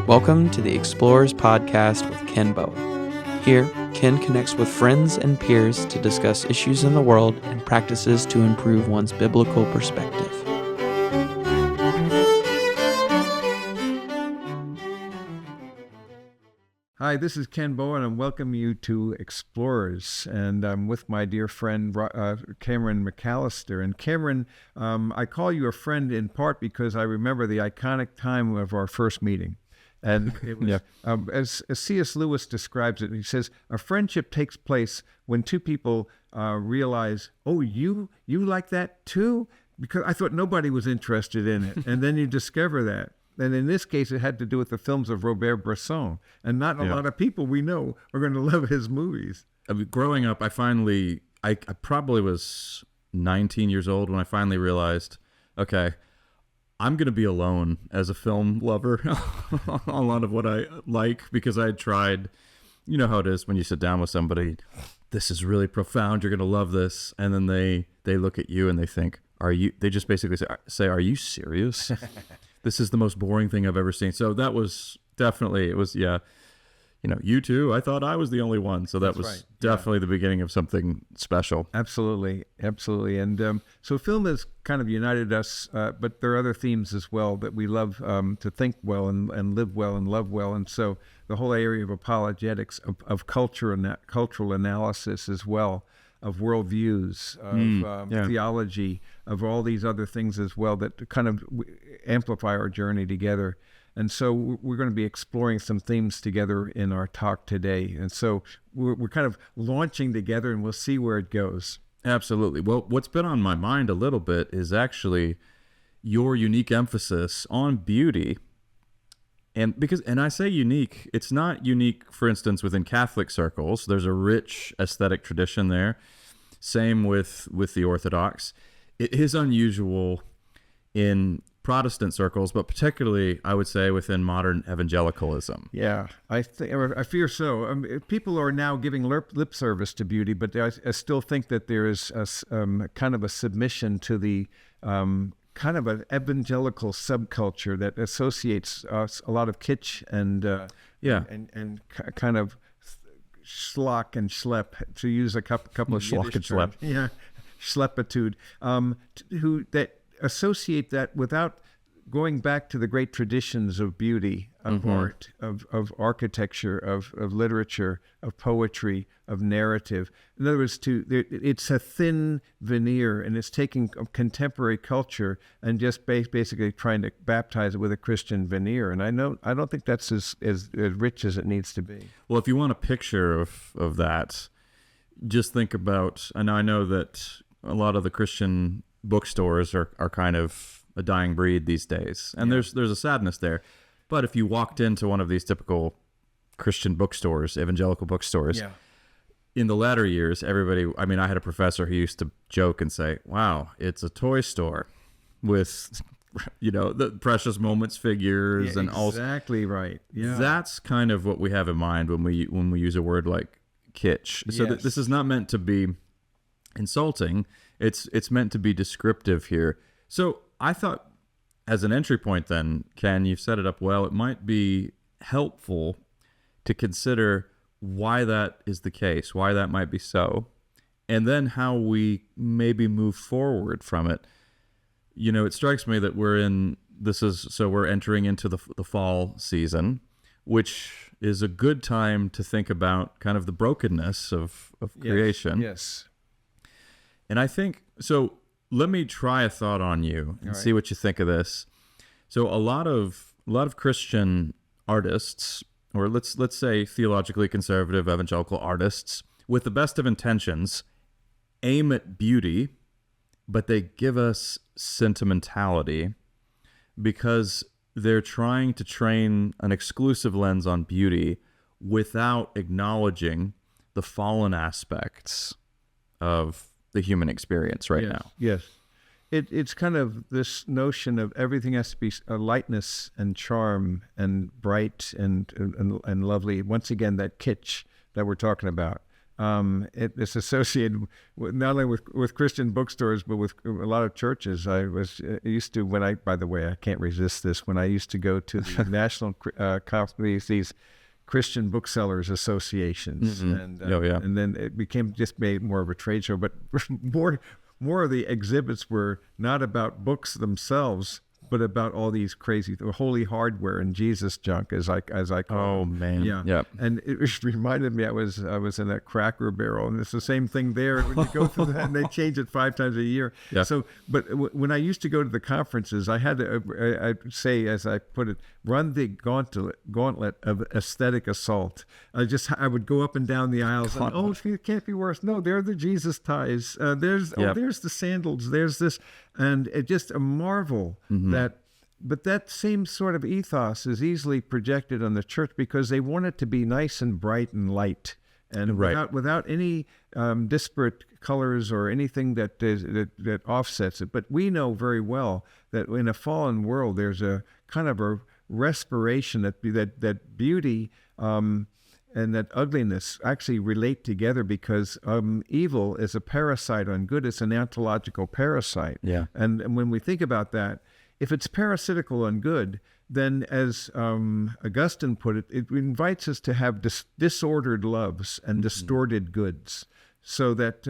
Welcome to the Explorers Podcast with Ken Boa. Here, Ken connects with friends and peers to discuss issues in the world and practices to improve one's biblical perspective. Hi, this is Ken Boa, and I welcome you to Explorers. And I'm with my dear friend Cameron McAllister. And Cameron, I call you a friend in part because I remember the iconic time of our first meeting. And it was, as C.S. Lewis describes it, he says, a friendship takes place when two people realize, oh, you like that too? Because I thought nobody was interested in it. And then you discover that. And in this case, it had to do with the films of Robert Bresson. And not a lot of people we know are going to love his movies. I mean, growing up, I probably was 19 years old when I finally realized, okay, I'm going to be alone as a film lover on a lot of what I like, because I had tried, you know how it is when you sit down with somebody, this is really profound, you're going to love this. And then they look at you and they think, they just basically say, are you serious? This is the most boring thing I've ever seen. So that was definitely, you too. I thought I was the only one. So that was right. Definitely the beginning of something special. Absolutely. And so film has kind of united us, but there are other themes as well that we love to think well and live well and love well. And so the whole area of apologetics, of culture and cultural analysis as well, of worldviews, of theology, of all these other things as well that kind of amplify our journey together. And so we're going to be exploring some themes together in our talk today. And so we're kind of launching together, and we'll see where it goes. Absolutely. Well, what's been on my mind a little bit is actually your unique emphasis on beauty. And I say unique, it's not unique, for instance, within Catholic circles. There's a rich aesthetic tradition there. Same with the Orthodox. It is unusual in Protestant circles, but particularly, I would say, within modern evangelicalism. Yeah, I fear so. People are now giving lip service to beauty, but I still think that there is kind of a submission to the kind of an evangelical subculture that associates a lot of kitsch and kind of schlock and schlep, to use a couple of schlock and schlep. Yeah, schleppitude, who that associate that without going back to the great traditions of beauty, of art, of architecture, of literature, of poetry, of narrative. In other words, it's a thin veneer, and it's taking contemporary culture and just basically trying to baptize it with a Christian veneer. And I don't think that's as rich as it needs to be. Well, if you want a picture of that, just think about, and I know that a lot of the Christian bookstores are kind of a dying breed these days, and there's a sadness there. But if you walked into one of these typical Christian bookstores, evangelical bookstores, in the latter years, I had a professor who used to joke and say, wow, it's a toy store with, the Precious Moments figures and all. Exactly right. Yeah. That's kind of what we have in mind when we use a word like kitsch. So this is not meant to be insulting. It's meant to be descriptive here. So I thought, as an entry point then, Ken, you've set it up well, it might be helpful to consider why that is the case, why that might be so, and then how we maybe move forward from it. It strikes me that we're entering into the fall season, which is a good time to think about kind of the brokenness of creation. Yes. And I think, so let me try a thought on you and see what you think of this. So a lot of Christian artists, or let's say theologically conservative evangelical artists, with the best of intentions, aim at beauty, but they give us sentimentality because they're trying to train an exclusive lens on beauty without acknowledging the fallen aspects of the human experience now. Yes. It's kind of this notion of everything has to be lightness and charm and bright and lovely. Once again, that kitsch that we're talking about. It's associated with, not only with Christian bookstores, but with a lot of churches. I was used to, by the way, I can't resist this, when I used to go to the national conference, these Christian booksellers associations, and then it became just made more of a trade show. But more of the exhibits were not about books themselves, but about all these crazy holy hardware and Jesus junk, as I call it. Oh man, yeah. And it just reminded me, I was in a Cracker Barrel, and it's the same thing there. When you go through that, and they change it 5 times a year. Yeah. So, but when I used to go to the conferences, I had to I'd say, as I put it, run the gauntlet of aesthetic assault. I would go up and down the aisles, and it can't be worse. No, there are the Jesus ties. There's the sandals. There's this, and it just a marvel that. But that same sort of ethos is easily projected on the church, because they want it to be nice and bright and light, and without any disparate colors or anything that offsets it. But we know very well that in a fallen world, there's a kind of a respiration that beauty and that ugliness actually relate together, because evil is a parasite on good. It's an ontological parasite. Yeah. And when we think about that, if it's parasitical on good, then, as Augustine put it, it invites us to have disordered loves and distorted goods, so that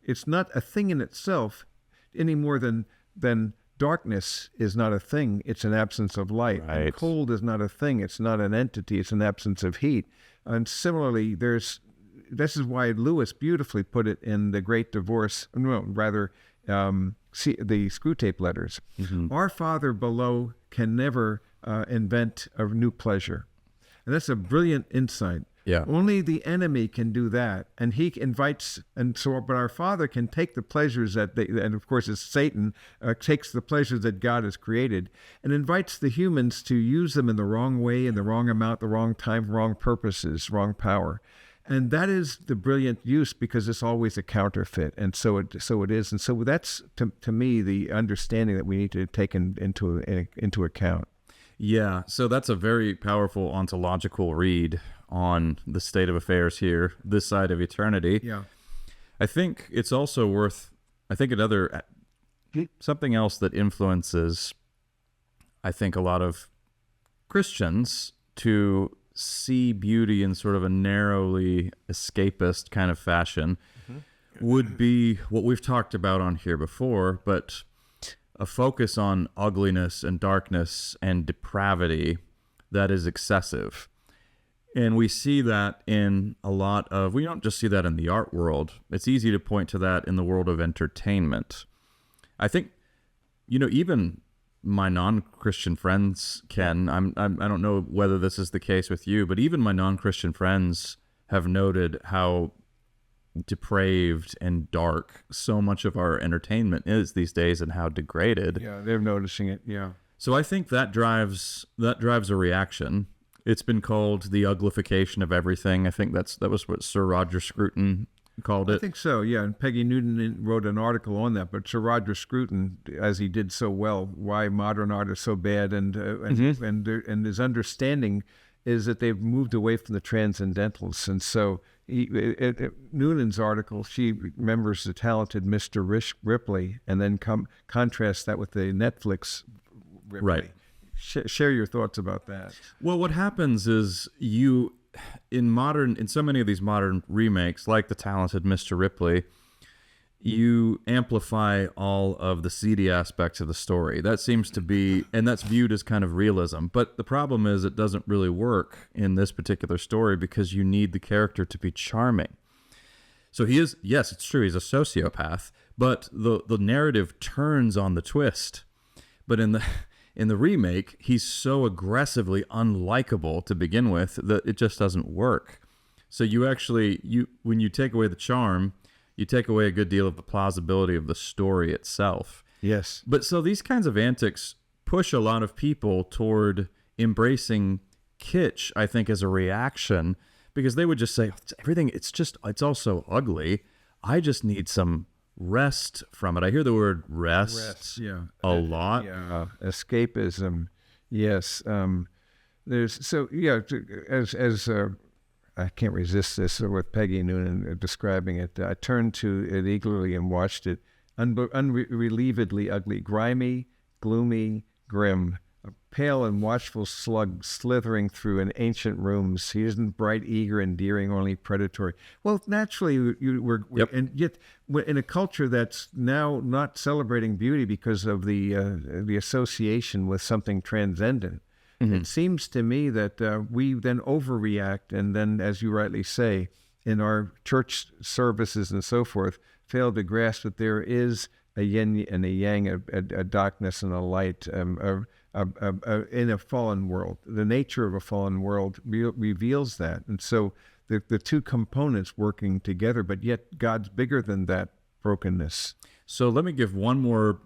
it's not a thing in itself any more than darkness is not a thing, it's an absence of light. Right. And cold is not a thing, it's not an entity, it's an absence of heat. And similarly, this is why Lewis beautifully put it in The Great Divorce, the Screw Tape Letters. Our Father below can never invent a new pleasure. And that's a brilliant insight. Yeah. Only the enemy can do that. And he invites, but our Father can take the pleasures and of course it's Satan, takes the pleasures that God has created and invites the humans to use them in the wrong way, in the wrong amount, the wrong time, wrong purposes, wrong power. And that is the brilliant use, because it's always a counterfeit. And so it is. And so that's, to me, the understanding that we need to take into account. Yeah, so that's a very powerful ontological read on the state of affairs here, this side of eternity. Yeah. I think it's also worth, something else that influences, I think, a lot of Christians to see beauty in sort of a narrowly escapist kind of fashion would be what we've talked about on here before, but a focus on ugliness and darkness and depravity that is excessive. And we see that in we don't just see that in the art world. It's easy to point to that in the world of entertainment. I think, even my non-Christian friends, Ken, I don't know whether this is the case with you, but even my non-Christian friends have noted how depraved and dark so much of our entertainment is these days, and how degraded. Yeah, they're noticing it. Yeah. So I think that drives a reaction. It's been called the uglification of everything. I think that was what Sir Roger Scruton called it. I think so, yeah. And Peggy Newton wrote an article on that. But Sir Roger Scruton, as he did so well, why modern art is so bad, and his understanding is that they've moved away from the transcendentals. And so Newton's article, she remembers the talented Mr. Ripley, and then contrasts that with the Netflix Ripley. Right. Share your thoughts about that. Well, what happens is in so many of these modern remakes, like the talented Mr. Ripley, you amplify all of the seedy aspects of the story. That seems to be, and that's viewed as kind of realism. But the problem is it doesn't really work in this particular story, because you need the character to be charming. So he is, yes, it's true, he's a sociopath, but the narrative turns on the twist. But in the remake, he's so aggressively unlikable to begin with that it just doesn't work. So when you take away the charm, you take away a good deal of the plausibility of the story itself. Yes. But so these kinds of antics push a lot of people toward embracing kitsch, I think, as a reaction, because they would just say, it's all so ugly. I just need some rest from it. I hear the word rest a lot. Yeah, escapism. Yes. As I can't resist this, with Peggy Noonan describing it. I turned to it eagerly and watched it. Unrelievedly ugly, grimy, gloomy, grim, a pale and watchful slug slithering through an ancient rooms. He isn't bright, eager, endearing, only predatory. Well, naturally, and yet in a culture that's now not celebrating beauty because of the association with something transcendent. Mm-hmm. It seems to me that we then overreact, and then, as you rightly say, in our church services and so forth, fail to grasp that there is a yin and a yang, a darkness and a light in a fallen world. The nature of a fallen world reveals that. And so the two components working together, but yet God's bigger than that brokenness. So let me give one more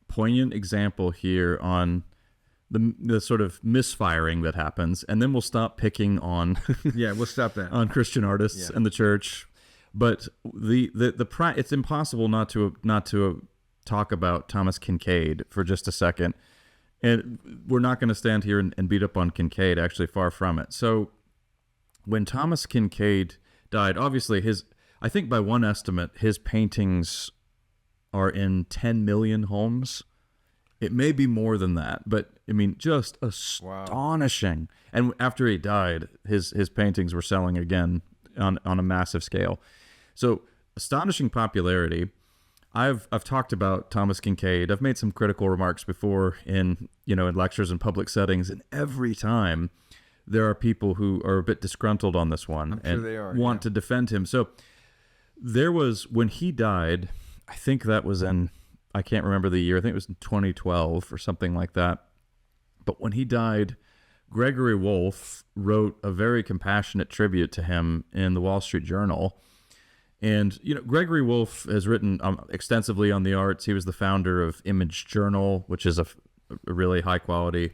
poignant example here on the sort of misfiring that happens, and then we'll stop picking on we'll stop that on Christian artists and the church. But it's impossible not to talk about Thomas Kinkade for just a second, and we're not going to stand here and beat up on Kinkade. Actually, far from it. So when Thomas Kinkade died, obviously I think by one estimate his paintings are in 10 million homes. It may be more than that, but I mean, just astonishing. Wow. And after he died, his paintings were selling again on a massive scale. So astonishing popularity. I've talked about Thomas Kinkade. I've made some critical remarks before in lectures and public settings, and every time there are people who are a bit disgruntled on this one want to defend him. So there was, when he died, I think that was I can't remember the year. I think it was in 2012 or something like that. But when he died, Gregory Wolfe wrote a very compassionate tribute to him in the Wall Street Journal. And, Gregory Wolfe has written extensively on the arts. He was the founder of Image Journal, which is a really high quality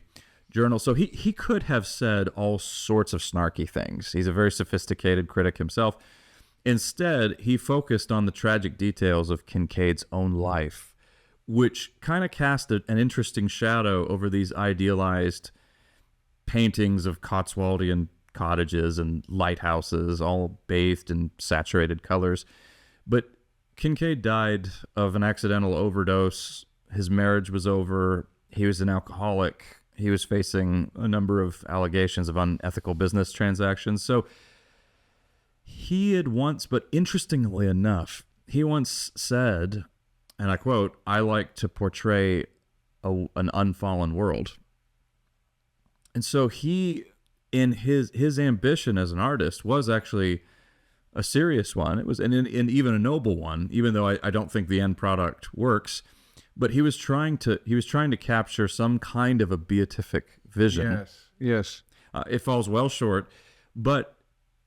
journal. So he could have said all sorts of snarky things. He's a very sophisticated critic himself. Instead, he focused on the tragic details of Kincaid's own life, which kind of cast an interesting shadow over these idealized paintings of Cotswoldian cottages and lighthouses, all bathed in saturated colors. But Kinkade died of an accidental overdose. His marriage was over. He was an alcoholic. He was facing a number of allegations of unethical business transactions. So he had once, but interestingly enough, he once said, and I quote, "I like to portray an unfallen world." And so he, in his ambition as an artist, was actually a serious one. It was and even a noble one, even though I don't think the end product works. But he was trying to capture some kind of a beatific vision. Yes. It falls well short, but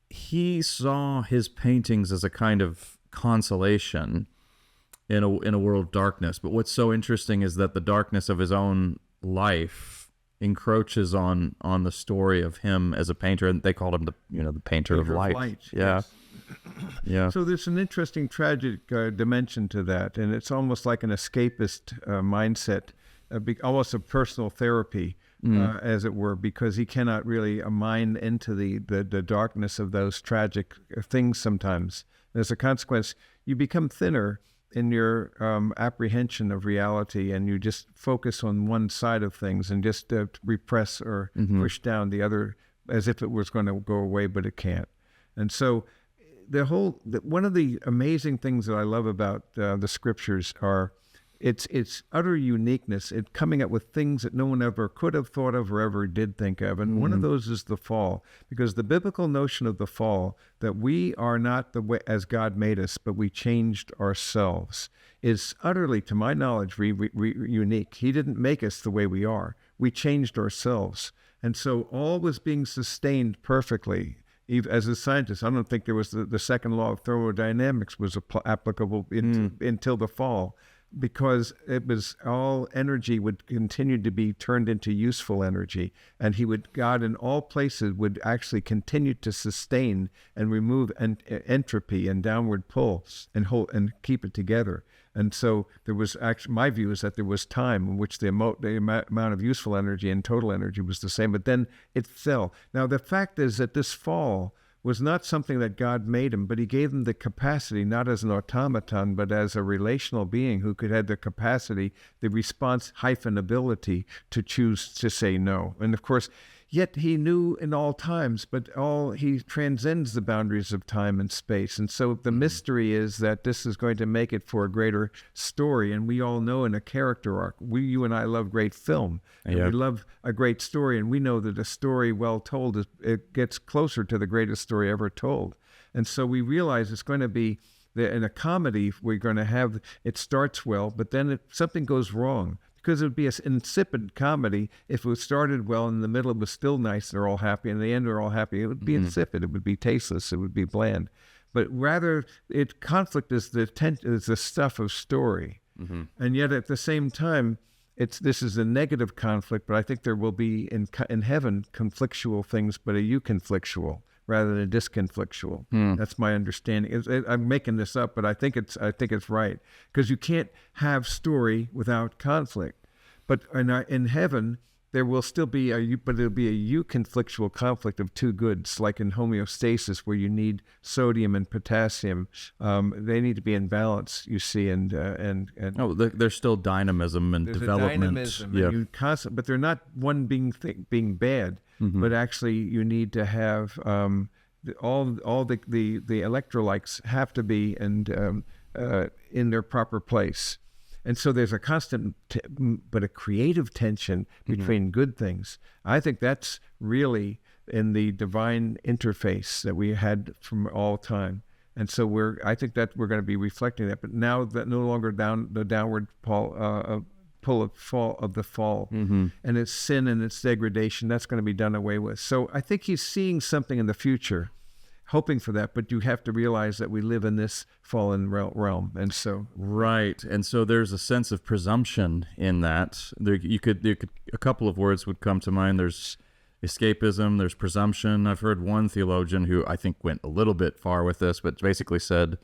he saw his paintings as a kind of consolation in a world of darkness. But what's so interesting is that the darkness of his own life encroaches on the story of him as a painter, and they called him the painter of light. Yeah. Yes. Yeah. So there's an interesting tragic dimension to that, and it's almost like an escapist mindset, almost a personal therapy, as it were, because he cannot really mine into the darkness of those tragic things sometimes. As a consequence, you become thinner in your apprehension of reality, and you just focus on one side of things and just repress or push down the other as if it was going to go away, but it can't. And so one of the amazing things that I love about the scriptures are its utter uniqueness, it coming up with things that no one ever could have thought of or ever did think of. And one of those is the fall, because the biblical notion of the fall, that we are not the way as God made us, but we changed ourselves, is utterly, to my knowledge, unique. He didn't make us the way we are. We changed ourselves. And so all was being sustained perfectly. As a scientist, I don't think there was the second law of thermodynamics was applicable until the fall, because it was all energy would continue to be turned into useful energy, and God in all places would actually continue to sustain and remove entropy and downward pull and keep it together. And so there was actually, my view is that there was time in which the amount of useful energy and total energy was the same, but then it fell. Now the fact is that this fall was not something that God made him, but he gave him the capacity, not as an automaton, but as a relational being who could have the capacity, the response hyphen ability to choose to say no. And of course, yet he knew in all times, but he transcends the boundaries of time and space. And so the mystery is that this is going to make it for a greater story. And we all know in a character arc, you and I love great film, and we love a great story. And we know that a story well told, it gets closer to the greatest story ever told. And so we realize it's going to be, in a comedy, we're going to have, it starts well, but then something goes wrong. Because it would be an insipid comedy if it started well and in the middle it was still nice, they're all happy, and in the end they're all happy. It would be insipid. It would be tasteless. It would be bland. But rather, conflict is the stuff of story. And yet at the same time, this is a negative conflict, but I think there will be in heaven conflictual things, but a euconflictual rather than a disconflictual. That's my understanding. I'm making this up, but I think it's right, because you can't have story without conflict. But in heaven, there will still be but it'll be a euconflictual conflict of two goods, like in homeostasis, where you need sodium and potassium. They need to be in balance, you see, and there's still dynamism and development. Dynamism, and but they're not one being bad. But actually, you need to have all the electrolytes have to be in their proper place, and so there's a constant but a creative tension between good things. I think that's really in the divine interface that we had from all time, and so I think that we're going to be reflecting that. But now that no longer the downward pull of the fall, and its sin and its degradation, that's going to be done away with. So I think he's seeing something in the future, hoping for that, but you have to realize that we live in this fallen realm. And so and so there's a sense of presumption in that. You could a couple of words would come to mind. There's escapism, there's presumption. I've heard one theologian who I think went a little bit far with this, but basically said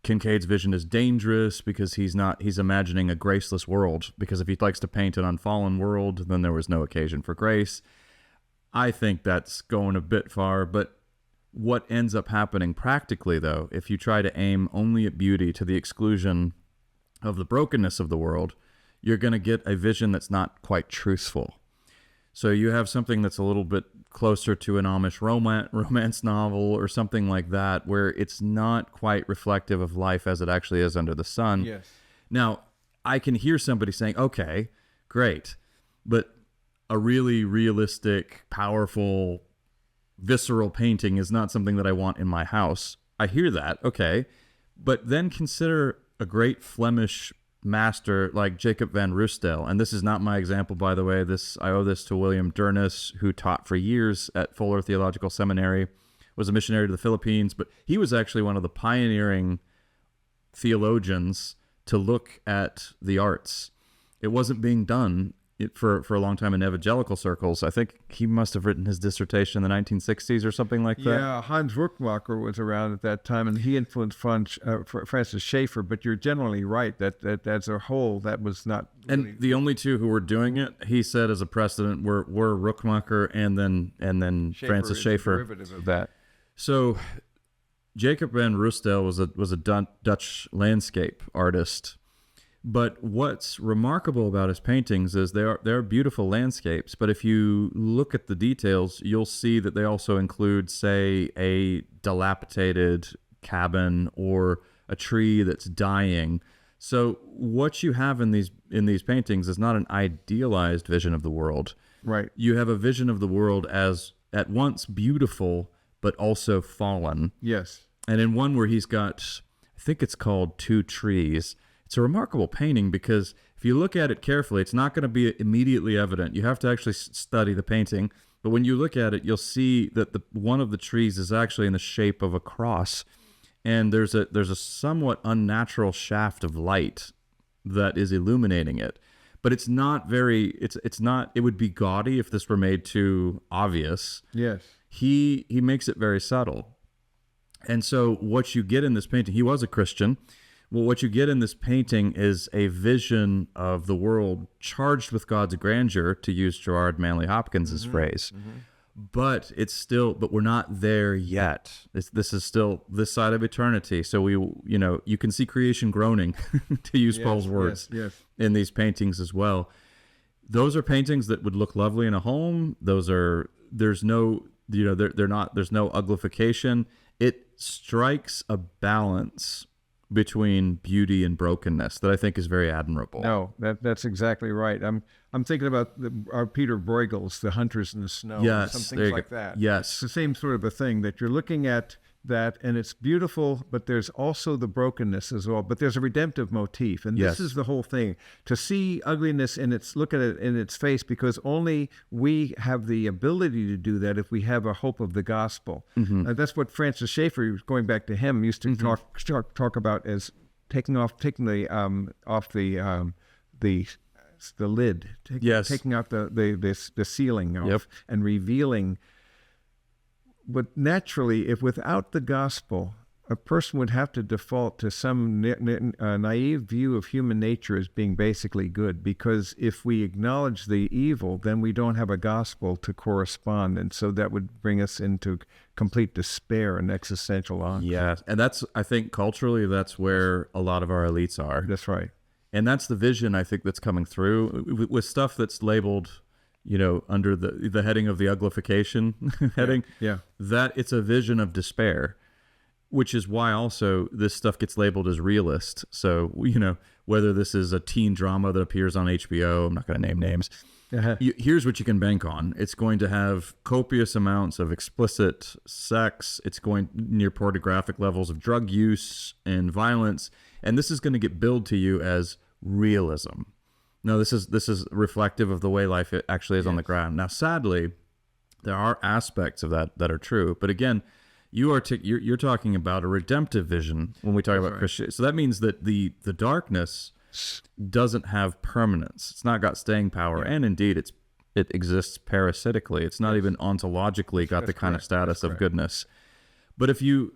Kincaid's vision is dangerous because he's imagining a graceless world, because if he likes to paint an unfallen world, then there was no occasion for grace. I think that's going a bit far, but what ends up happening practically, though, if you try to aim only at beauty to the exclusion of the brokenness of the world, you're going to get a vision that's not quite truthful. So you have something that's a little bit closer to an Amish romance novel or something like that, where it's not quite reflective of life as it actually is under the sun. Yes. Now, I can hear somebody saying, okay, great, but a really realistic, powerful, visceral painting is not something that I want in my house. I hear that, okay, but then consider a great Flemish master like Jacob van Ruysdael, and this is not my example, by the way. I owe this to William Durness, who taught for years at Fuller Theological Seminary, was a missionary to the Philippines, but he was actually one of the pioneering theologians to look at the arts. It wasn't being done for a long time in evangelical circles. I think he must have written his dissertation in the 1960s or something like that. Yeah, Hans Ruckmacher was around at that time, and he influenced Francis Schaeffer. But you're generally right that as a whole, that was not. Really... And the only two who were doing it, he said, as a precedent, were Ruckmacher and then Francis Schaeffer. Derivative of that. So Jacob van Ruysdael was a Dutch landscape artist. But what's remarkable about his paintings is they're beautiful landscapes, but if you look at the details, you'll see that they also include, say, a dilapidated cabin or a tree that's dying. So what you have in these paintings is not an idealized vision of the world. Right. You have a vision of the world as at once beautiful but also fallen. Yes. And in one where he's got, I think it's called Two Trees. It's a remarkable painting because if you look at it carefully, it's not going to be immediately evident. You have to actually study the painting. But when you look at it, you'll see that one of the trees is actually in the shape of a cross. And there's a somewhat unnatural shaft of light that is illuminating it. But it's not it would be gaudy if this were made too obvious. Yes. He makes it very subtle. And so what you get in this painting, he was a Christian. Well, what you get in this painting is a vision of the world charged with God's grandeur, to use Gerard Manley Hopkins' phrase. but but we're not there yet. This is still this side of eternity. So you can see creation groaning, to use Paul's words, in these paintings as well. Those are paintings that would look lovely in a home. There's no uglification. It strikes a balance between beauty and brokenness that I think is very admirable. No, that's exactly right. I'm thinking about our Peter Bruegel's The Hunters in the Snow. Yes, some things like that. Yes, it's the same sort of a thing that you're looking at that, and it's beautiful, but there's also the brokenness as well. But there's a redemptive motif, and this is the whole thing: to see ugliness look at it in its face, because only we have the ability to do that if we have a hope of the gospel. That's what Francis Schaeffer, going back to him, used to talk about as taking the lid, taking out the ceiling off, and revealing. But naturally, if without the gospel, a person would have to default to some naive view of human nature as being basically good, because if we acknowledge the evil, then we don't have a gospel to correspond, and so that would bring us into complete despair and existential angst. Yeah, and I think culturally, that's where a lot of our elites are. That's right. And that's the vision, I think, that's coming through with stuff that's labeled, under the heading of the uglification heading. Yeah. That it's a vision of despair, which is why also this stuff gets labeled as realist. So, whether this is a teen drama that appears on HBO, I'm not going to name names. Here's what you can bank on. It's going to have copious amounts of explicit sex. It's going near pornographic levels of drug use and violence. And this is going to get billed to you as realism. No, this is reflective of the way life actually is on the ground. Now, sadly, there are aspects of that are true. But again, you're talking about a redemptive vision when we talk about Christianity. So that means that the darkness doesn't have permanence. It's not got staying power, and indeed, it exists parasitically. It's not even ontologically got the kind of status of goodness. But if you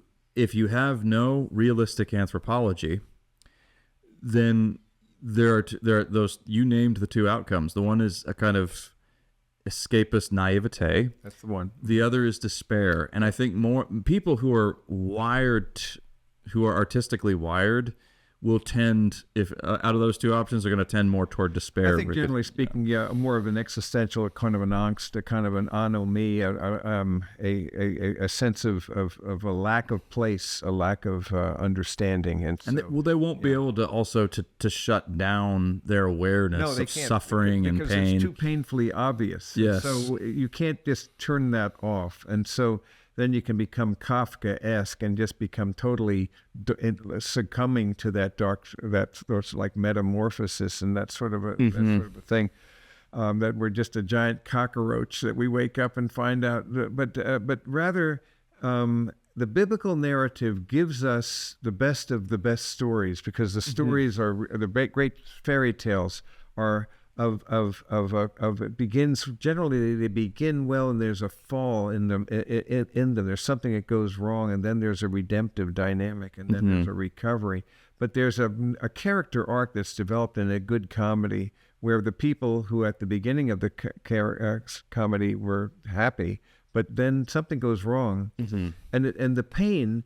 have no realistic anthropology, then there are those, you named the two outcomes. The one is a kind of escapist naivete. That's the one. The other is despair. And I think more people who are artistically wired will tend, if out of those two options, are going to tend more toward despair. I think generally speaking, more of an existential, kind of an angst, a kind of an anomie, a sense of a lack of place, a lack of understanding, and they won't be able to also to shut down their awareness of suffering and pain. It's too painfully obvious. Yes. So you can't just turn that off, and so then you can become Kafka-esque and just become totally succumbing to that those like metamorphosis and that sort of a thing. That we're just a giant cockroach that we wake up and find out. But rather, the biblical narrative gives us the best of the best stories, because the stories are the great fairy tales are. It begins generally. They begin well, and there's a fall in them. There's something that goes wrong, and then there's a redemptive dynamic, and then there's a recovery. But there's a character arc that's developed in a good comedy, where the people who at the beginning of the comedy were happy, but then something goes wrong, and the pain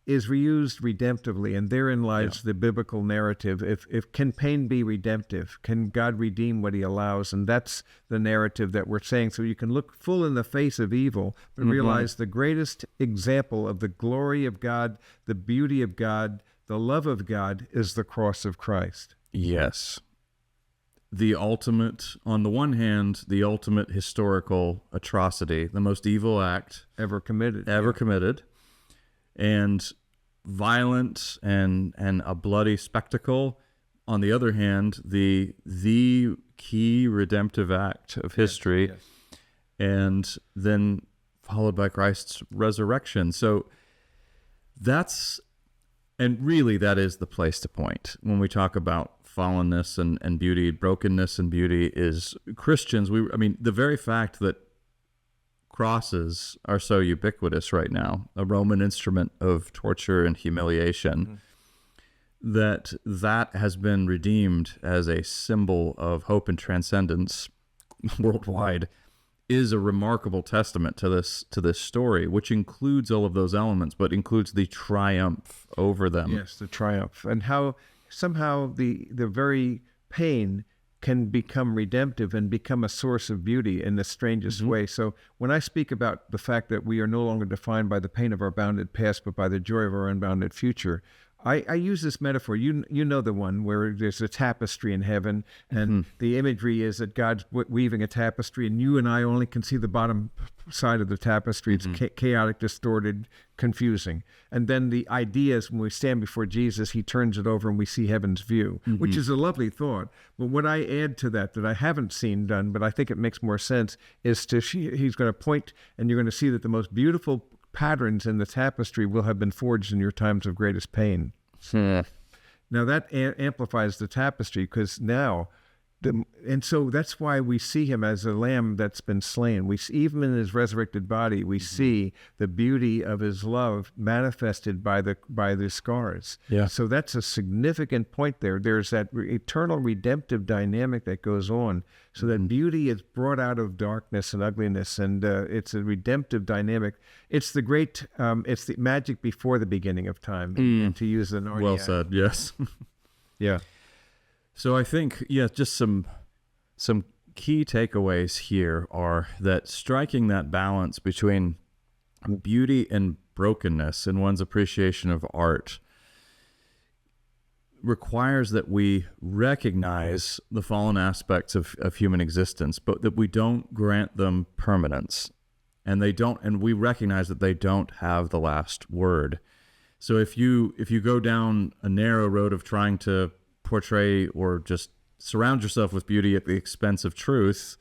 is reused redemptively, and therein lies the biblical narrative. If can pain be redemptive? Can God redeem what he allows? And that's the narrative that we're saying. So you can look full in the face of evil, but realize the greatest example of the glory of God, the beauty of God, the love of God is the cross of Christ. Yes. The ultimate, on the one hand, the ultimate historical atrocity, the most evil act ever committed. And violent and a bloody spectacle. On the other hand, the key redemptive act of history, and then followed by Christ's resurrection. So really that is the place to point when we talk about fallenness and beauty. Brokenness and beauty is Christians. The very fact that crosses are so ubiquitous right now, a Roman instrument of torture and humiliation, that has been redeemed as a symbol of hope and transcendence worldwide is a remarkable testament to this story, which includes all of those elements, but includes the triumph over them. Yes, the triumph, and how somehow the very pain can become redemptive and become a source of beauty in the strangest way. So when I speak about the fact that we are no longer defined by the pain of our bounded past, but by the joy of our unbounded future, I use this metaphor. You know the one where there's a tapestry in heaven, and the imagery is that God's weaving a tapestry, and you and I only can see the bottom side of the tapestry. It's chaotic, distorted, confusing. And then the idea is when we stand before Jesus, he turns it over and we see heaven's view, which is a lovely thought. But what I add to that I haven't seen done, but I think it makes more sense, is he's going to point, and you're going to see that the most beautiful patterns in the tapestry will have been forged in your times of greatest pain. Now that amplifies the tapestry, because now, and so that's why we see him as a lamb that's been slain. We see, even in his resurrected body, we see the beauty of his love manifested by the scars. Yeah. So that's a significant point there. There's that eternal redemptive dynamic that goes on. So that beauty is brought out of darkness and ugliness, and it's a redemptive dynamic. It's the great, it's the magic before the beginning of time, to use the Narnia. Well said. Yes. Yeah. So I think, just some key takeaways here are that striking that balance between beauty and brokenness in one's appreciation of art requires that we recognize the fallen aspects of human existence, but that we don't grant them permanence, and we recognize that they don't have the last word. So if you go down a narrow road of trying to portray or just surround yourself with beauty at the expense of truth,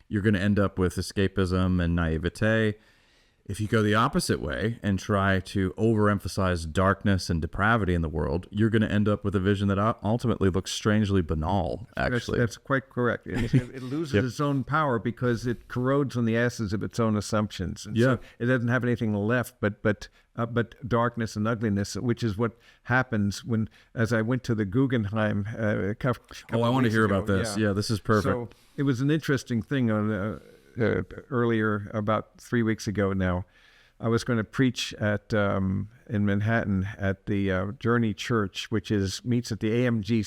you're going to end up with escapism and naivete. If you go the opposite way and try to overemphasize darkness and depravity in the world, you're going to end up with a vision that ultimately looks strangely banal, actually. That's quite correct. It loses its own power because it corrodes on the ashes of its own assumptions. And so it doesn't have anything left but darkness and ugliness, which is what happens as I went to the Guggenheim a couple I want to hear ago. about this. Yeah, this is perfect. So it was an interesting thing on earlier, about 3 weeks ago now. I was going to preach in Manhattan at the Journey Church, which meets at the AMG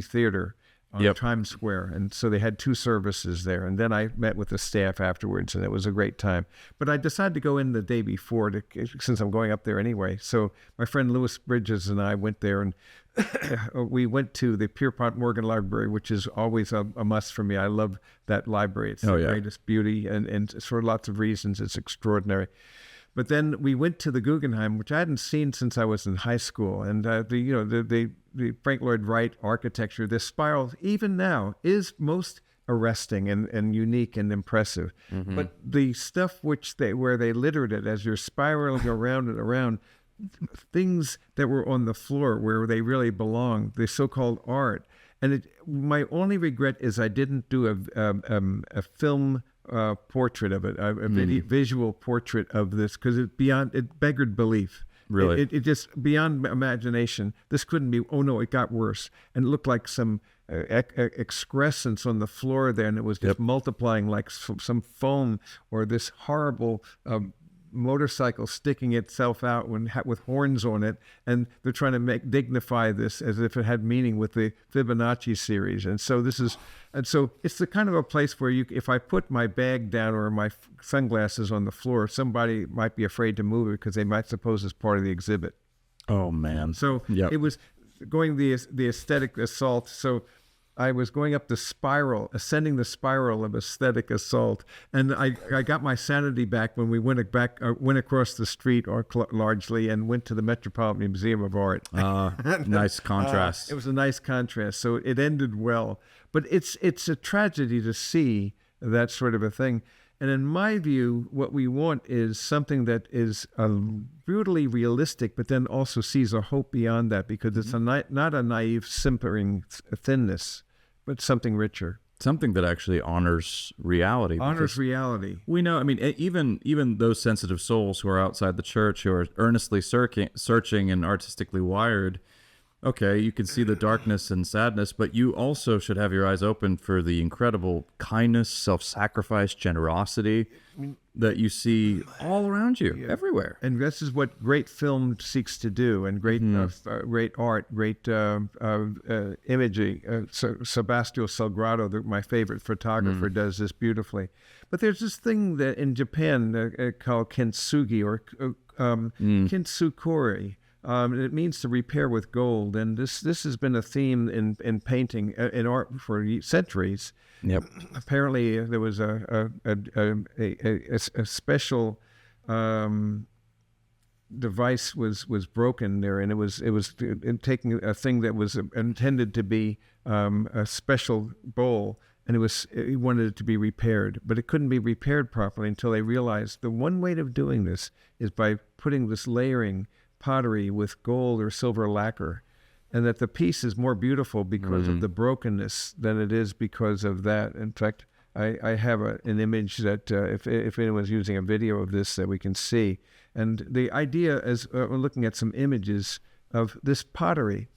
Theater on Times Square. And so they had 2 services there. And then I met with the staff afterwards, and it was a great time. But I decided to go in the day before, since I'm going up there anyway. So my friend Lewis Bridges and I went there, and we went to the Pierpont Morgan Library, which is always a must for me. I love that library. It's the greatest beauty, and for lots of reasons, it's extraordinary. But then we went to the Guggenheim, which I hadn't seen since I was in high school, and the Frank Lloyd Wright architecture, this spiral, even now, is most arresting and unique and impressive. But the stuff where they littered it as you're spiraling around and around, things that were on the floor where they really belong, the so-called art. And my only regret is I didn't do a film portrait of it, a visual portrait of this, because it beggared belief. Really? It just, beyond imagination, this couldn't be, oh no, it got worse. And it looked like some excrescence on the floor there, and it was just multiplying like some foam, or this horrible motorcycle sticking itself out with horns on it, and they're trying to dignify this as if it had meaning with the Fibonacci series. And so it's the kind of a place where if I put my bag down or my sunglasses on the floor, somebody might be afraid to move it because they might suppose it's part of the exhibit. Oh man. So it was going the aesthetic assault. So I was going up ascending the spiral of aesthetic assault, and I got my sanity back when we went across the street, largely, and went to the Metropolitan Museum of Art. Nice contrast. It was a nice contrast, so it ended well. But it's a tragedy to see that sort of a thing. And in my view, what we want is something that is brutally realistic, but then also sees a hope beyond that, because it's not a naive, simpering thinness, but something richer. Something that actually honors reality. Honors reality. We know, I mean, even those sensitive souls who are outside the church, who are earnestly searching and artistically wired, okay, you can see the darkness and sadness, but you also should have your eyes open for the incredible kindness, self-sacrifice, generosity that you see all around you, everywhere. And this is what great film seeks to do, and great great art, great imaging. Sebastião Salgado, my favorite photographer, does this beautifully. But there's this thing that in Japan called kintsugi or kintsukuri. It means to repair with gold, and this has been a theme in painting, in art for centuries. Yep. Apparently, there was a special device was broken there, and it was taking a thing that was intended to be a special bowl, and he wanted it to be repaired, but it couldn't be repaired properly until they realized the one way of doing this is by putting this layering pottery with gold or silver lacquer, and that the piece is more beautiful because of the brokenness than it is because of that. In fact, I have an image that if anyone's using a video of this that we can see, and the idea is we're looking at some images of this pottery,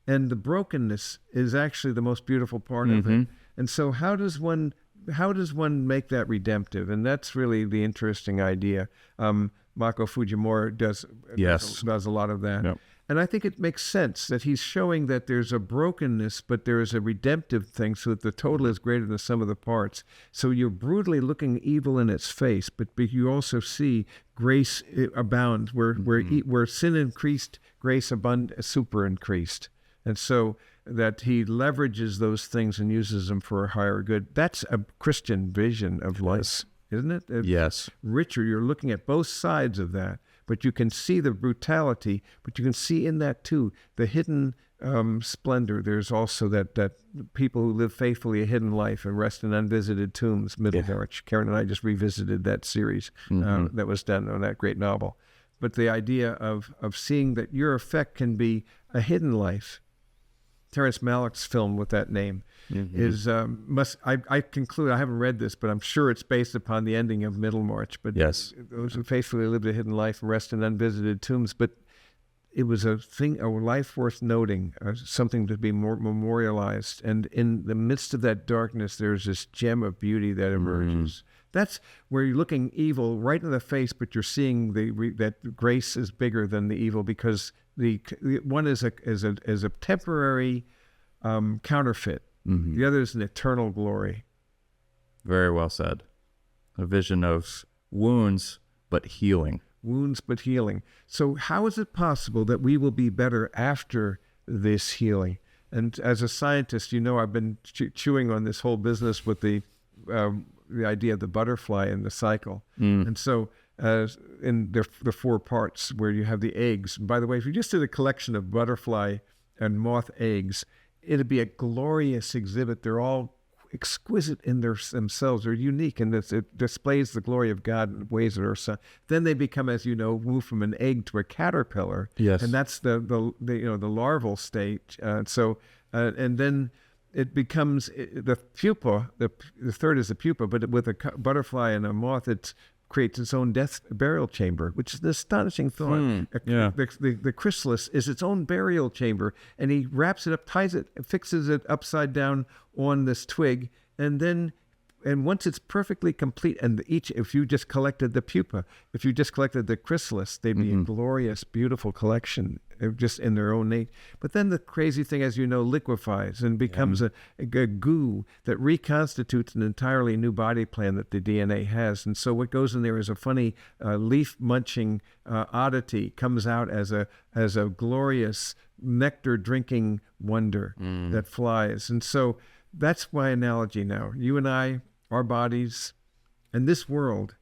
and the brokenness is actually the most beautiful part of it. And so how does one make that redemptive? And that's really the interesting idea. Mako Fujimura does a lot of that. Yep. And I think it makes sense that he's showing that there's a brokenness, but there is a redemptive thing, so that the total is greater than the sum of the parts. So you're brutally looking evil in its face, but you also see grace abound. Where sin increased, grace super increased. And so that he leverages those things and uses them for a higher good. That's a Christian vision of life, isn't it? Yes. Richer, you're looking at both sides of that, but you can see the brutality, but you can see in that too the hidden splendor. There's also that people who live faithfully a hidden life and rest in unvisited tombs, Middlemarch. Karen and I just revisited that series that was done on that great novel. But the idea of seeing that your effect can be a hidden life. Terrence Malick's film with that name is I conclude, I haven't read this, but I'm sure it's based upon the ending of Middlemarch. But yes, those who faithfully lived a hidden life and rest in unvisited tombs. But it was a life worth noting, something to be more memorialized. And in the midst of that darkness, there's this gem of beauty that emerges. That's where you're looking evil right in the face, but you're seeing that grace is bigger than the evil, because the one is a temporary counterfeit. The other is an eternal glory. Very well said. A vision of wounds but healing. Wounds but healing. So how is it possible that we will be better after this healing? And as a scientist, I've been chewing on this whole business with the idea of the butterfly and the cycle. And so in the four parts where you have the eggs. And by the way, if you just did a collection of butterfly and moth eggs, it'd be a glorious exhibit. They're all exquisite in themselves. They're unique, and it displays the glory of God in ways that are. Then they become, as you know, move from an egg to a caterpillar. Yes, and that's the larval stage. And then it becomes the pupa. The third is the pupa, but with a butterfly and a moth, it creates its own burial chamber, which is an astonishing thought. The chrysalis is its own burial chamber, and he wraps it up, ties it, fixes it upside down on this twig, and once it's perfectly complete, and if you just collected the pupa, if you just collected the chrysalis, they'd be a glorious, beautiful collection, just in their own nature. But then the crazy thing, as you know, liquefies and becomes a goo that reconstitutes an entirely new body plan that the DNA has. And so what goes in there is a funny leaf-munching oddity, comes out as a glorious nectar-drinking wonder that flies. And so that's my analogy now. You and I, our bodies, and this world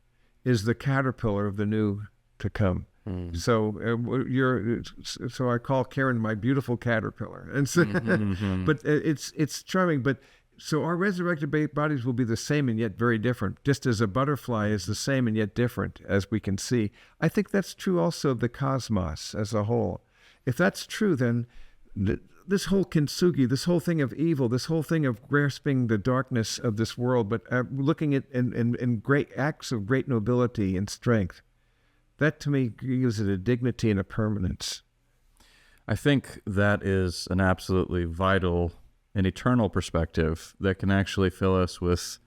is the caterpillar of the new to come. So so I call Karen my beautiful caterpillar, and so, but it's charming. But so our resurrected bodies will be the same and yet very different, just as a butterfly is the same and yet different, as we can see. I think that's true also of the cosmos as a whole. If that's true, then this whole kintsugi, this whole thing of evil, this whole thing of grasping the darkness of this world, but looking at in great acts of great nobility and strength, that to me gives it a dignity and a permanence. I think that is an absolutely vital and eternal perspective that can actually fill us with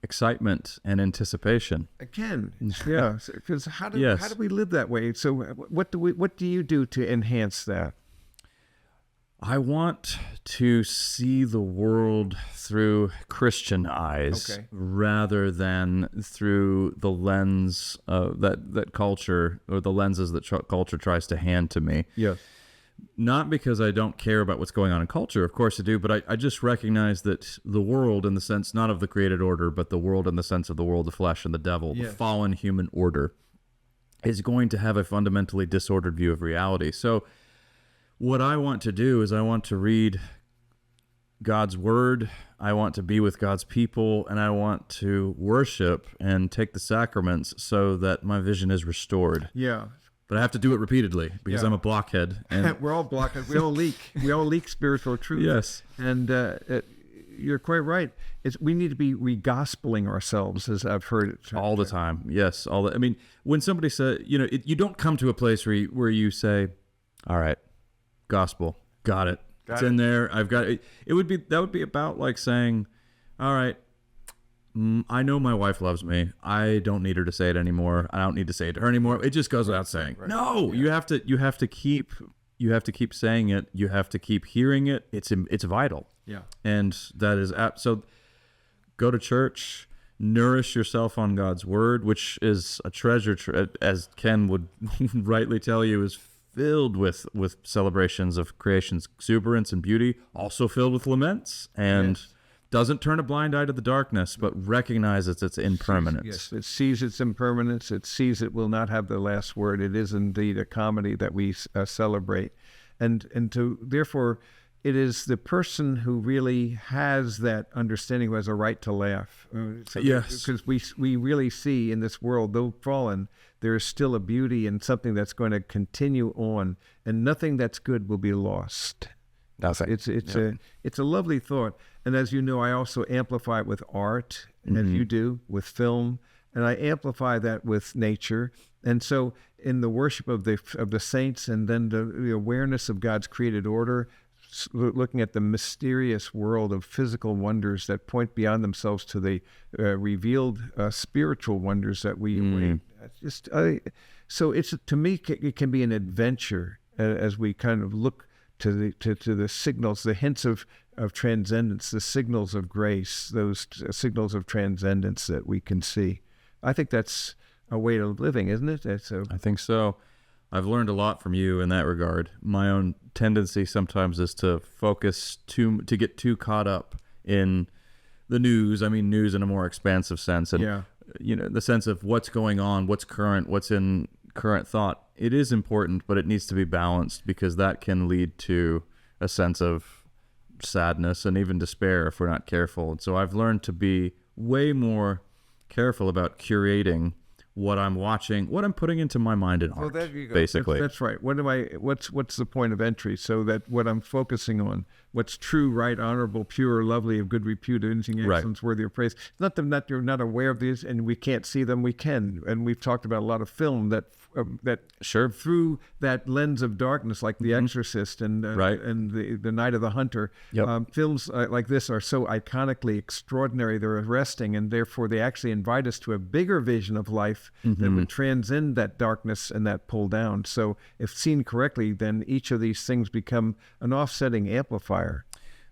excitement and anticipation. Again, yeah, because how do we live that way? So what do you do to enhance that? I want to see the world through Christian eyes rather than through the lens that culture, or the lenses that culture tries to hand to me. Yes. Not because I don't care about what's going on in culture, of course I do, but I just recognize that the world, in the sense not of the created order, but the world in the sense of the world, the flesh and the devil, the fallen human order, is going to have a fundamentally disordered view of reality. So what I want to do is I want to read God's word, I want to be with God's people, and I want to worship and take the sacraments so that my vision is restored. Yeah. But I have to do it repeatedly because I'm a blockhead. And we're all blockheads. We all leak. We all leak spiritual truth. Yes. And you're quite right. We need to be re-gospeling ourselves, as I've heard it. All the time. Yes. I mean, when somebody says, you don't come to a place where you say, all right, gospel, got it. It's in there. I've got it. That would be about like saying, all right, I know my wife loves me. I don't need her to say it anymore. I don't need to say it to her anymore. It just goes without saying. Right. No, you have to keep saying it. You have to keep hearing it. It's vital. Yeah. And that is so. Go to church. Nourish yourself on God's word, which is a treasure, as Ken would rightly tell you, is filled with celebrations of creation's exuberance and beauty, also filled with laments, and doesn't turn a blind eye to the darkness, but recognizes its impermanence. Yes, it sees its impermanence. It sees it will not have the last word. It is indeed a comedy that we celebrate, and therefore, it is the person who really has that understanding who has a right to laugh. Yes, because we really see in this world, though fallen, there is still a beauty and something that's going to continue on, and nothing that's good will be lost. Nothing. It's a lovely thought, and as you know, I also amplify it with art, as you do with film, and I amplify that with nature. And so, in the worship of the saints, and then the awareness of God's created order, looking at the mysterious world of physical wonders that point beyond themselves to the revealed spiritual wonders that we await. So it's, to me, it can be an adventure as we kind of look to the signals, the hints of transcendence, the signals of grace, those signals of transcendence that we can see. I think that's a way of living, isn't it? I think so. I've learned a lot from you in that regard. My own tendency sometimes is to focus to get too caught up in the news. I mean, news in a more expansive sense, and the sense of what's going on, what's current, what's in current thought. It is important, but it needs to be balanced, because that can lead to a sense of sadness and even despair if we're not careful. And so I've learned to be way more careful about curating what I'm watching, what I'm putting into my mind and heart. Well, there you go. Basically, that's right. What's the point of entry? So that what I'm focusing on, what's true, right, honorable, pure, lovely, of good repute, anything excellence, worthy of praise. It's not that you're not aware of these and we can't see them. We can, and we've talked about a lot of film that through that lens of darkness, like The Exorcist and the Night of the Hunter. Films like this are so iconically extraordinary. They're arresting, and therefore they actually invite us to a bigger vision of life that would transcend that darkness and that pull down. So if seen correctly, then each of these things become an offsetting amplifier.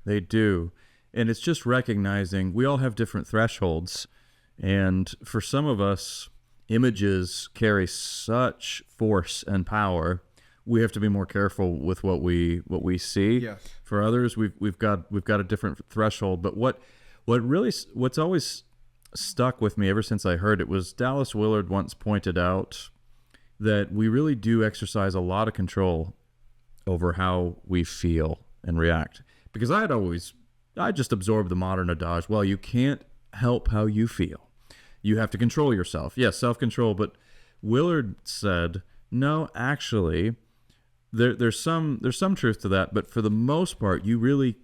They do. And it's just recognizing we all have different thresholds. And for some of us, images carry such force and power. We have to be more careful with what we see. Yes. For others, we've got a different threshold. But what's always stuck with me ever since I heard it was Dallas Willard once pointed out that we really do exercise a lot of control over how we feel and react. Because I just absorbed the modern adage, well, you can't help how you feel. You have to control yourself. Yes, self-control. But Willard said, no, actually, there's some truth to that. But for the most part, you really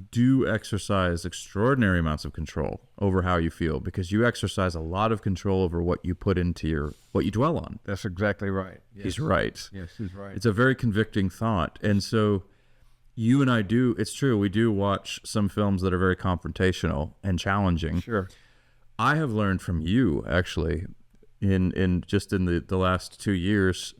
do exercise extraordinary amounts of control over how you feel, because you exercise a lot of control over what you put into what you dwell on. That's exactly right. Yes. He's right. Yes, he's right. It's a very convicting thought. And so you and I it's true, we do watch some films that are very confrontational and challenging. Sure. I have learned from you, actually, in the last 2 years,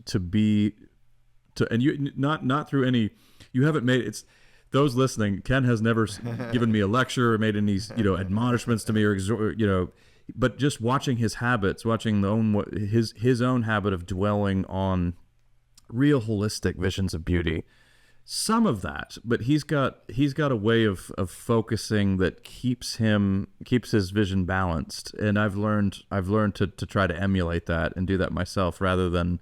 and you not through any, you haven't made it's those listening. Ken has never given me a lecture or made any admonishments to me or but just watching his habits, watching his own habit of dwelling on real holistic visions of beauty. Some of that, but he's got a way of focusing that keeps his vision balanced, and I've learned to try to emulate that and do that myself, rather than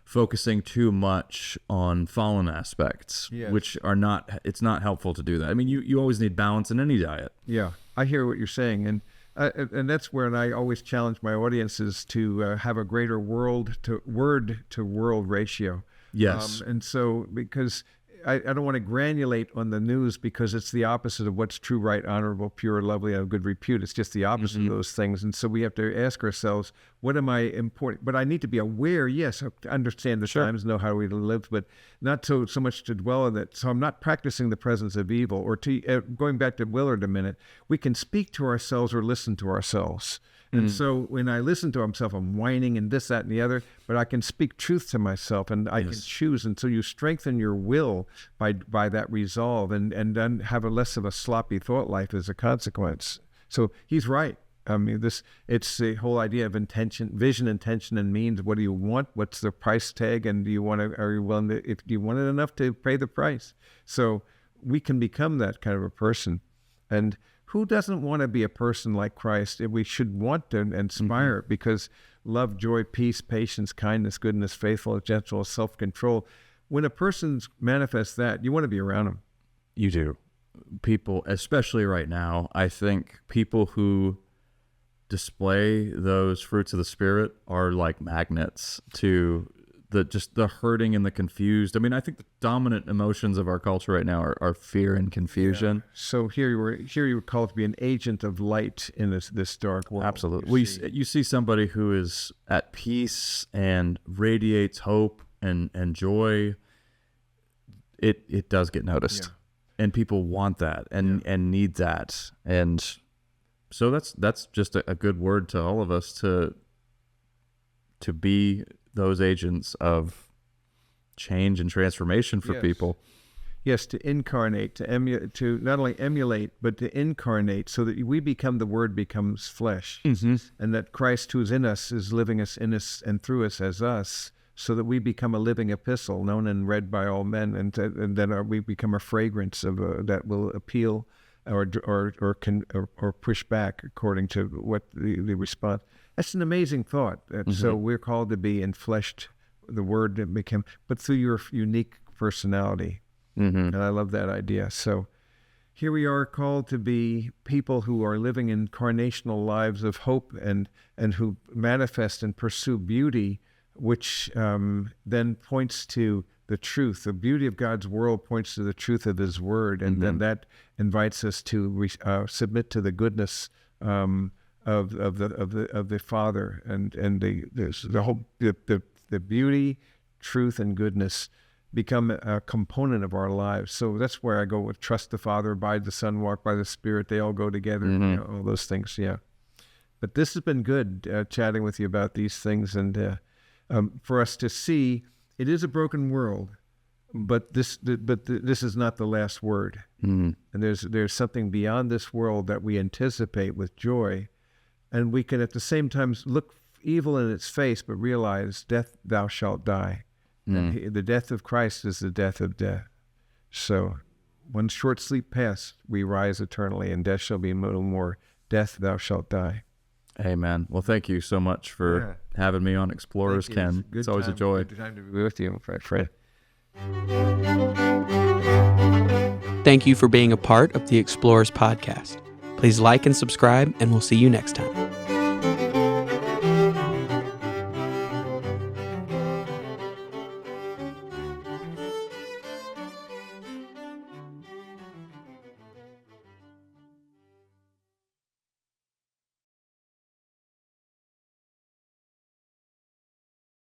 focusing too much on fallen aspects, yes. which it's not helpful to do that. I mean, you always need balance in any diet. Yeah, I hear what you're saying, and that's where I always challenge my audiences to have a greater word to world ratio. Yes, and so because I don't want to granulate on the news, because it's the opposite of what's true, right, honorable, pure, lovely, and of good repute. It's just the opposite of those things. And so we have to ask ourselves, what am I important? But I need to be aware, yes, to understand the times, know how we live, but not so much to dwell on it. So I'm not practicing the presence of evil. Or going back to Willard a minute, we can speak to ourselves or listen to ourselves. And so when I listen to myself, I'm whining and this, that, and the other, but I can speak truth to myself, and I can choose. And so you strengthen your will by that resolve, and then have a less of a sloppy thought life as a consequence. So he's right. I mean, it's the whole idea of intention, vision, intention, and means. What do you want? What's the price tag? And are you willing to, if you want it enough to pay the price? So we can become that kind of a person. And who doesn't want to be a person like Christ? We should want to inspire it, because love, joy, peace, patience, kindness, goodness, faithfulness, gentleness, self-control. When a person manifests that, you want to be around them. You do. People, especially right now, I think people who display those fruits of the Spirit are like magnets to the hurting and the confused. I mean, I think the dominant emotions of our culture right now are fear and confusion. Yeah. So here you were called to be an agent of light in this dark world. Absolutely. You see somebody who is at peace and radiates hope and joy. It does get noticed, and people want that and need that, and so that's just a good word to all of us to be those agents of change and transformation for people. Yes, to incarnate, to not only emulate, but to incarnate, so that we become, the Word becomes flesh, and that Christ who is in us is living us in us and through us as us, so that we become a living epistle, known and read by all men, and then we become a fragrance of that will appeal or push back according to what the response. That's an amazing thought. So we're called to be enfleshed, the Word that became, but through your unique personality. And I love that idea. So here we are, called to be people who are living incarnational lives of hope and who manifest and pursue beauty, which then points to the truth. The beauty of God's world points to the truth of His Word, and then that invites us to submit to the goodness of the Father, and the beauty, truth, and goodness become a component of our lives. So that's where I go with trust the Father, abide the Son, walk by the Spirit. They all go together. All those things. Yeah. But this has been good chatting with you about these things, and for us to see it is a broken world, but this is not the last word. And there's something beyond this world that we anticipate with joy. And we can at the same time look evil in its face, but realize, death, thou shalt die. The death of Christ is the death of death. So when short sleep pass, we rise eternally, and death shall be no more. Death, thou shalt die. Amen. Well, thank you so much for having me on Explorers, Ken. It's always a joy. Good time to be with you, my friend. Thank you for being a part of the Explorers podcast. Please like and subscribe, and we'll see you next time.